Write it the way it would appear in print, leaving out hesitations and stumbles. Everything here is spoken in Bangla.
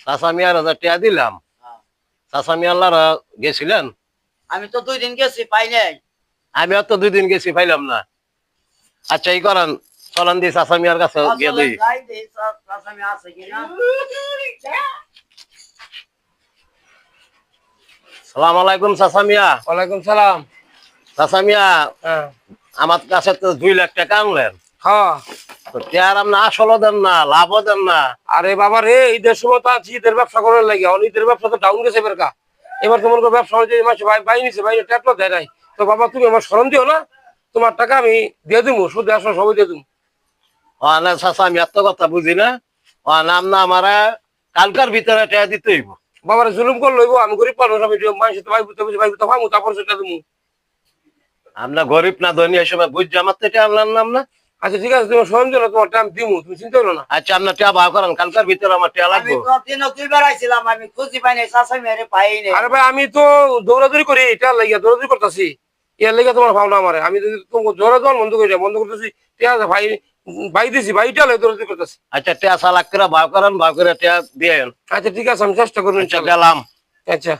চাচা মিয়ার 1000 টাকা দিলাম। চাচা মিয়াল্লারা গেছিলেন? আমি তো 2 দিন গেছি পাই নাই। আমিও তো 2 দিন গেছি পাইলাম না। আচ্ছা এই করেন, চলেন দি চাচা মিয়ার কাছে গিয়ে দিই। যাই দেই চাচা মিয়া আছে কিনা। সালাম আলাইকুম চাচা মিয়া। ওয়ালাইকুম সালাম। চাচা মিয়া, হ্যাঁ আমার কাছে তো 2 লাখ টাকা আনলেন, হ্যাঁ। তো টিয়ার আপনি আসলও দেন না, লাভও দেন না। আরে বাবা রে, ঈদের সময় তো আছি, ঈদের ব্যবসা করার লাগে। ঈদের ব্যবসা তো ডাউন গেছে এবার। এবার তোমার ব্যবসা অনুযায়ী মাসে ভাই নিছে, ভাই ট্যাটলো দেয় নাই। তো বাবা তুমি আমার স্মরণ দিও না, তোমার টাকা আমি দিয়ে দিবো, সুদ আসো সবই দিয়ে দিবো। না চাচা আমি এত কথা বুঝি না। নাম না আমার কালকার ভিতরে টাকা দিতে হইব। বাবার জুলুম করে লইব, আমি গরিব মানুষ, আমি মানুষ ভাই বুঝতে বুঝি ভাই বুঝতে ভাবো, তারপর সেটা দিবো। আপনার গরিব না ধনী এই সময় বুঝছি আমার তো টাকা আনলাম নাম না। আচ্ছা ঠিক আছে, তোমার স্মরণ দিও না, তোমার টাইম দিবো, তুমি চিন্তা করো না। আচ্ছা আপনার টাকা ভাগ করেন, কালকার ভিতরে আমার টাকা আমি লাগবে। দিনও 2বার আইছিলাম, আমি খুঁজি পাই নাই, চাচা মিয়ারে পাই নাই। আরে ভাই আমি তো দৌড়াদৌড়ি করি, এটা লাগিয়া দৌড়াদৌড়ি করতেছি, এর লেগে তোমার ভাবনা আমারে। আমি যদি তোমাকে জোরে দেওয়ার বন্ধ করতেছি, ঠিক আছে ভাই, ভাই দিছি, ভাইটা লাগে দৌড়াদৌড়ি করতেছি। আচ্ছা টাকা 4 লাখ করে ভাগ করেন, ভাগ করে টাকা দিয়ে। আচ্ছা ঠিক আছে, আমি চেষ্টা করবো আচ্ছা ইনশাল্লাহ। গেলাম। আচ্ছা।